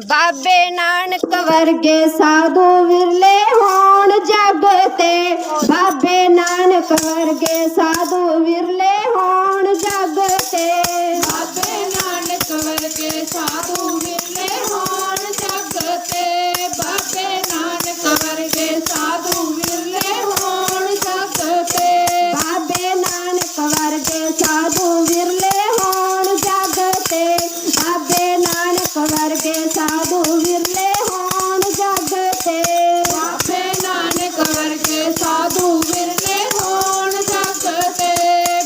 बाबे नानक वर्गे साधु विरले होण जग ते। बाबे नानक वर्गे साधु विरले होण जग ते। बाबे नानक वर्गे साधु विरले होण जग ते। बाबे नानक वर्गे साधु विरले होण जग ते। बाबे नानक वर्गे साधु विरले होण जग ते। बाबे नानक वर्गे साधु विरले होण जग ते। बाबे नानक वर्गे साधु विरले होण जग ते।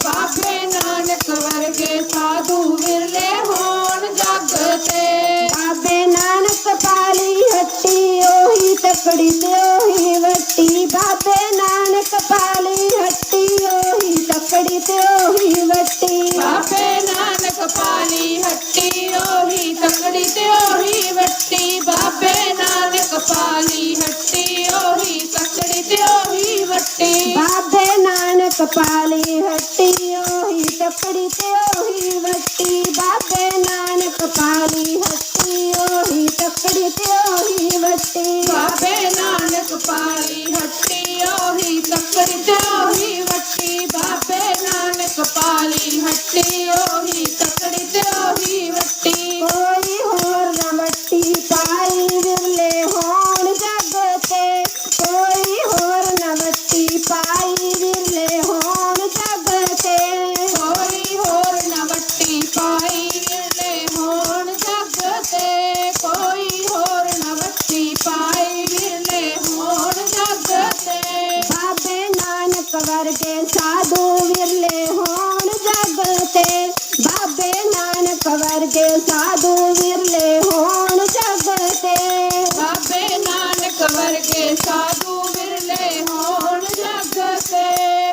बाबे नानक वर्गे साधु विरले होण जग ते। बाबे नानक पाली हट्टी ओही तकड़ी ते ओही वट्टी। बाबे नानक पाली हट्टी ओही तकड़ी ते ओही वट्टी। बाबे नानक पाली हट्टी ओही तकड़ी ते ओही वट्टी। बाबे नानक पाली हट्टी ओही तकड़ी ते ओही वट्टी। बाबे नानक पाली हट्टी ओही तकड़ी ते ओही वट्टी। बाबे नानक पाली हट्टी ओही तकड़ी ते ओही वट्टी। बाबे नानक पाली हट्टी ओही तकड़ी ते ओही वट्टी। बाबे नानक पाली हट्टी ओही तकड़ी ते ओही वट्टी। कोई होर न वट्टी पाई विरले होण जग ते। कोई होर न वट्टी पाई विरले होण जग ते। कोई होर न वट्टी पाई विरले होण जग ते। कोई होर न वट्टी पाई विरले होण जग ते। बाबे नानक वर्गे साधु विरले होण जग ते। बाबे नानक वर्गे साधु विरले होण जग ते। बाबे नानक वर्गे साधु विरले होण जग ते।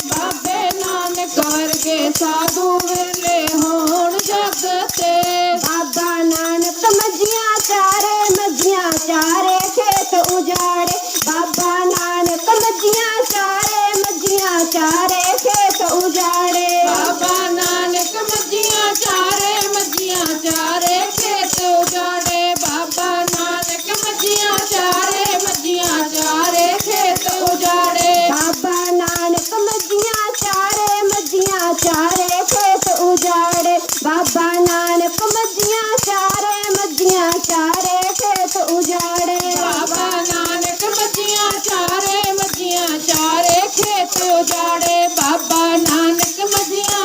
बाबे नानक वर्गे साधु विरले होण जग ते। बाबा नानक मजिया चारे खेत उजाड़े। बाबा नानक मजिया चारे खेत उजाड़े। बाबा नानक मजिया चारे खेत उजाड़े। बाबा नानक मजिया चारे खेत उजाड़े। बाबा नानक मजिया चारे खेत उजाड़े। बाबा नानक मजिया चारे खेत उजाड़े। बाबा नानक मजिया चारे खेत उजाड़े। बाबा नानक मजिया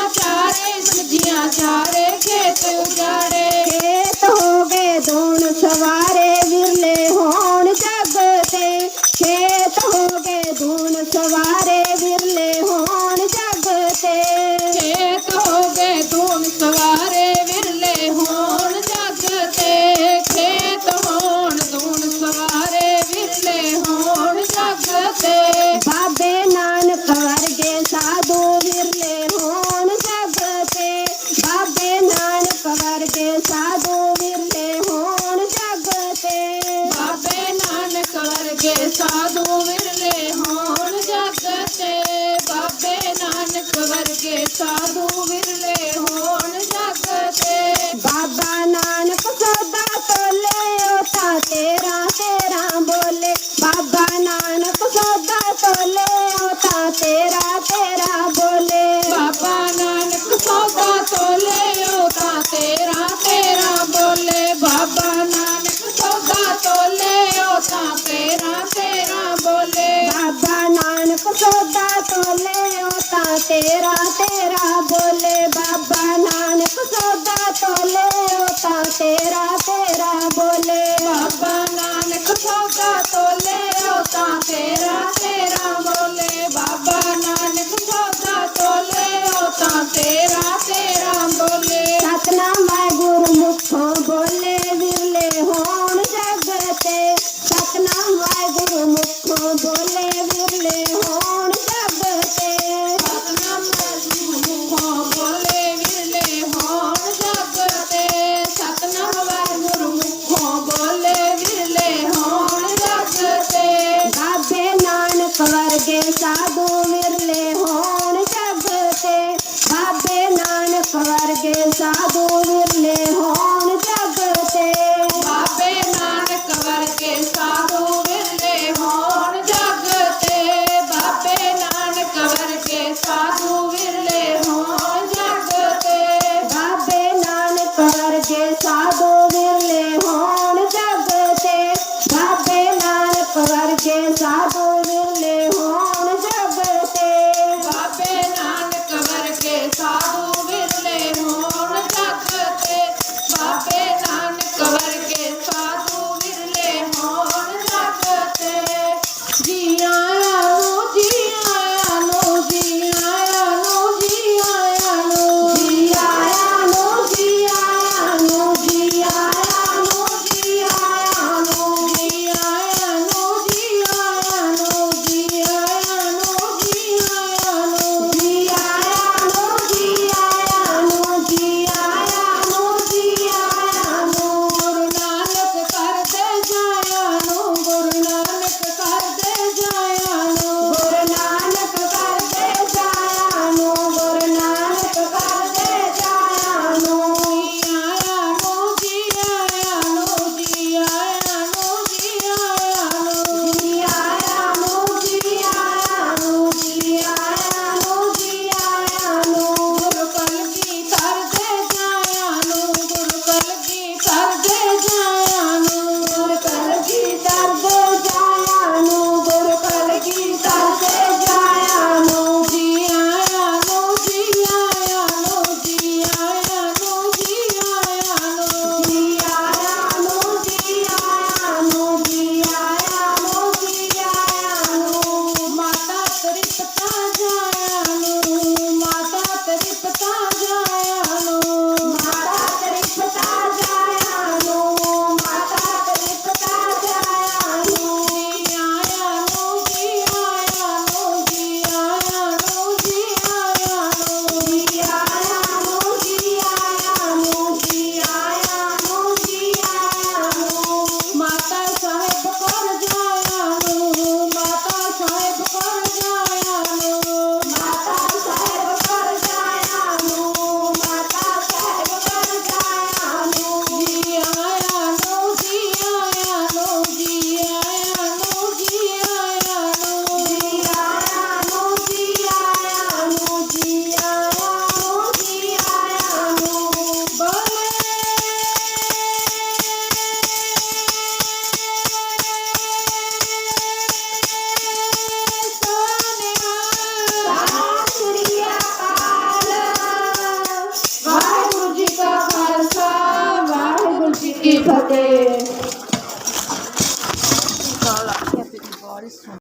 चारे खेत उजाड़े। खेत हो गए धूण सवारे विरले होण जग ते। खेत हो गए धूण सवारे विरले होण जग ते। खेत हो गए धून सवारे विरले होण जग ते। खेत होण धून सवारे विरले होण जग ते। बाबे नानक वर्गे साधु विरले होण जग ते। बाबे नानक वर्गे साधु विरले होण जग ते। बाबे नानक वर्गे साधु विरले होण जग ते। बाबे नानक वर्गे साधु विरले होण जग ते। बाबा नानक सौदा तोले ओता तेरा बोले। बाबा नानक सौदा तोले ओता तेरा बोले। बाबा नानक सौदा तोले ओता तेरा बोले। बाबा नानक सौदा तोले ओता तेरा बोले। बाबा नानक सौदा तोले ओता तेरा बोले। बाबा नानक सौदा तोले ओता तेरा बोले। बाबा नानक सौदा तोले ओता तेरा बोले। बाबा नानक सौदा तोले ओता तेरा बोले। सतनाम वाहिगुरु मुखों बोले विरले होण जग ते। सतनाम वाहिगुरु मुखों बोले विरले होण जग ते। सतनाम वाहिगुरु मुखों बोले विरले होण जग ते। सतनाम वाहिगुरु मुखों बोले विरले होण जग ते। बाबे नानक ਫਤਿਹ।